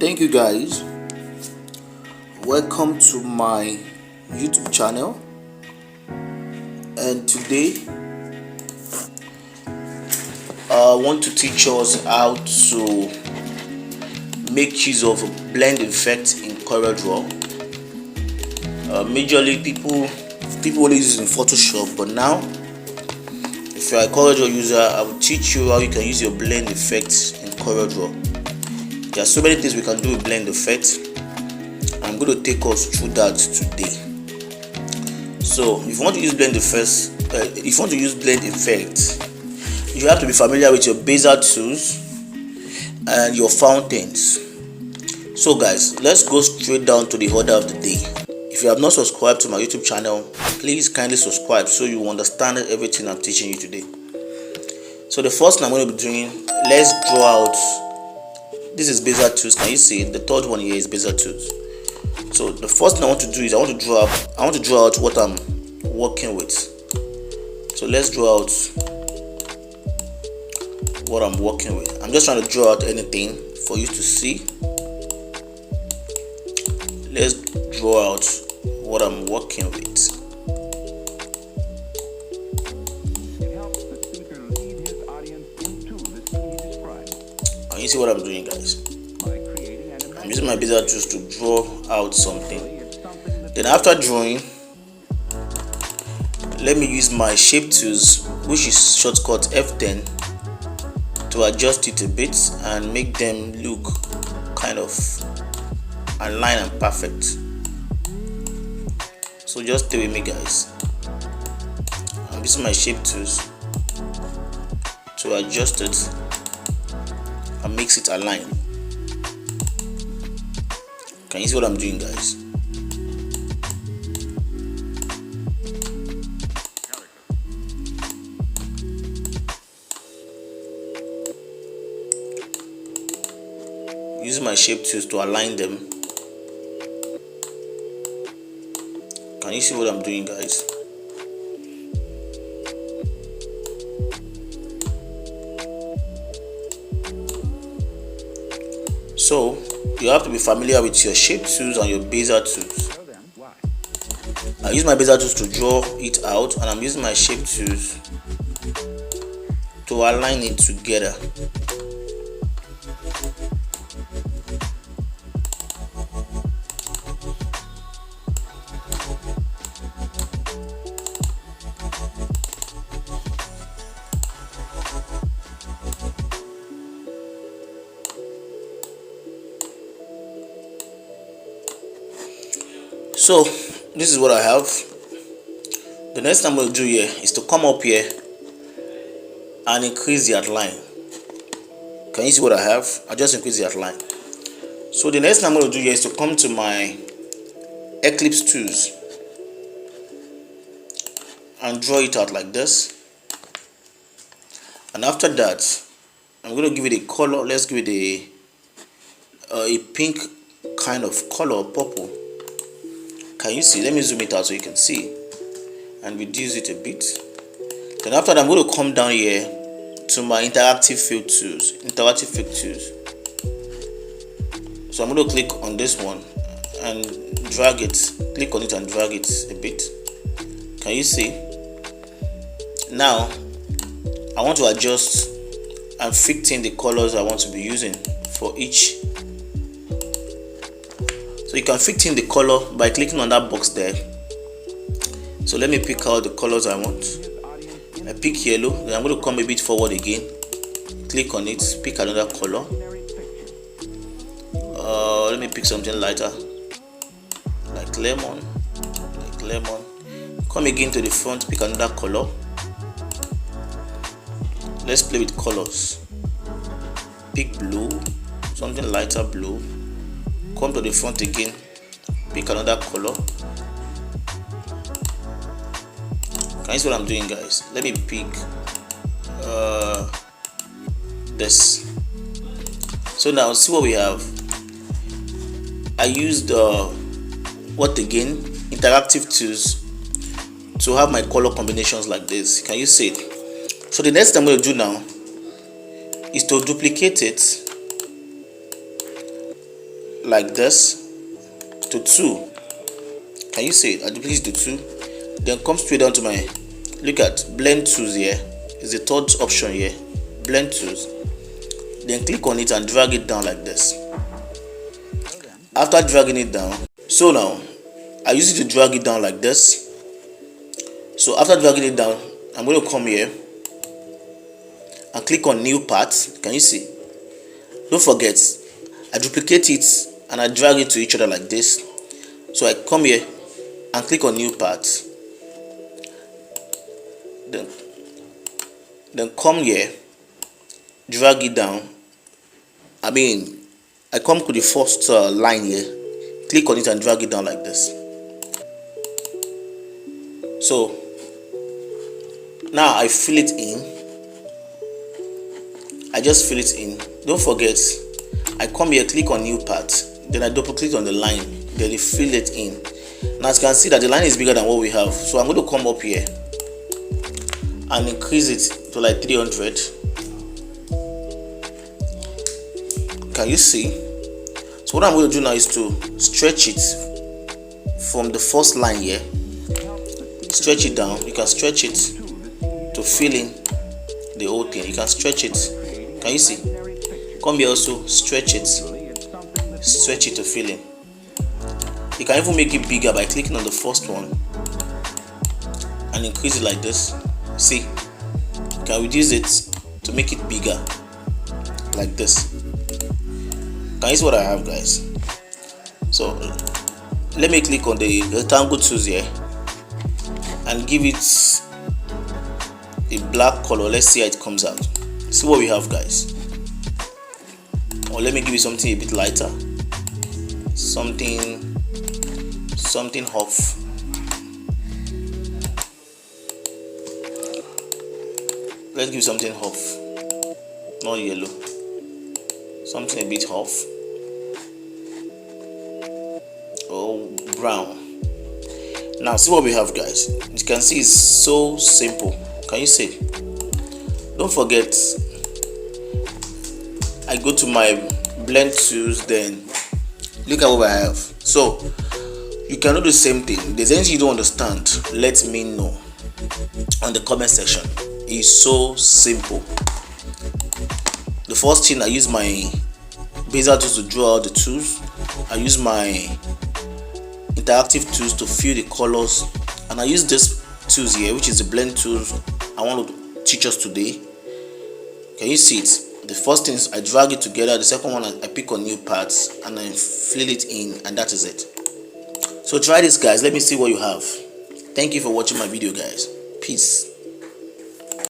Thank you guys. Welcome to my YouTube channel, and today I want to teach us how to make use of a blend effect in Coredraw. Majorly people only use it in Photoshop, but now if you're a Coredraw user, I will teach you how you can use your blend effects in Coredraw. There are so many things we can do with blend effect. I'm going to take us through that today. So if you want to use blend effects, you have to be familiar with your bezier tools and your fountains. So guys, let's go straight down to the order of the day. If you have not subscribed to my YouTube channel, please kindly subscribe so you understand everything I'm teaching you today. So the first thing I'm going to be doing, let's draw out. This is bezier tools. Can you see it? The third one here is bezier tools. So the first thing I want to do is I want to draw out what I'm working with. So let's draw out what I'm working with. I'm just trying to draw out anything for you to see. Let's draw out what I'm working with. And you see what I'm doing, guys? I'm using my bezier tools to draw out something. Then after drawing, let me use my shape tools, which is shortcut F10, to adjust it a bit and make them look kind of aligned and perfect. So just stay with me, guys. I'm using my shape tools to adjust it and makes it align. Can you see what I'm doing, guys? Using my shape tools to align them. Can you see what I'm doing, guys? So you have to be familiar with your shape tools and your bezier tools. I use my bezier tools to draw it out, and I'm using my shape tools to align it together. So this is what I have. The next thing I'm going to do here is to come up here and increase the outline. Can you see what I have? I just increase the outline. So the next thing I'm going to do here is to come to my Eclipse tools and draw it out like this. And after that, I'm going to give it a color. Let's give it a pink kind of color, purple. Can you see? Let me zoom it out so you can see and reduce it a bit. Then after that, I'm going to come down here to my interactive fill tools. So I'm going to click on this one and drag it. Click on it and drag it a bit. Can you see? Now I want to adjust and fit in the colors I want to be using for each. So you can fit in the color by clicking on that box there. So let me pick out the colors I want. I pick yellow, then I'm going to come a bit forward again. Click on it, pick another color. Let me pick something lighter, like lemon. Come again to the front, pick another color. Let's play with colors. Pick blue, something lighter blue. Come to the front again, pick another color. Can you see what I'm doing, guys? Let me pick this. So now see what we have. I used interactive tools to have my color combinations like this. Can you see it? So the next thing I'm going to do now is to duplicate it like this to 2. Can you see it? I duplicate to 2, then come straight down to my, look at blend tools here. Is the third option here, blend tools. Then click on it and drag it down like this. After dragging it down, so now I use it to drag it down like this. So after dragging it down, I'm going to come here and click on new part. Can you see? Don't forget, I duplicate it and I drag it to each other like this. So I come here and click on new part, then come here, drag it down. I come to the first line here, click on it and drag it down like this. So now I fill it in. I just fill it in. Don't forget, I come here, click on new part, then I double click on the line, then I fill it in. Now as you can see that the line is bigger than what we have, so I'm going to come up here and increase it to like 300. Can you see? So what I'm going to do now is to stretch it from the first line here. Stretch it down. You can stretch it to fill in the whole thing. You can stretch it. Can you see? Come here also, stretch it to fill in. You can even make it bigger by clicking on the first one and increase it like this. See, you can reduce it to make it bigger like this. Can you see what I have, guys? So let me click on the rectangle tools here and give it a black color. Let's see how it comes out. See what we have, guys. Or let me give you something a bit lighter, something off. Let's give something off, not yellow, something a bit off, or brown. Now see what we have, guys. You can see it's so simple. Can you see? Don't forget, I go to my blend tools, then look at what I have. So you can do the same thing. If there's anything you don't understand, let me know on the comment section. It's so simple. The first thing, I use my bezier tools to draw out the tools. I use my interactive tools to fill the colors, and I use this tools here, which is the blend tools I want to teach us today. Can you see it? The first thing is I drag it together. The second one, I pick on new parts and I fill it in, and that is it. So try this, guys. Let me see what you have. Thank you for watching my video, guys. Peace.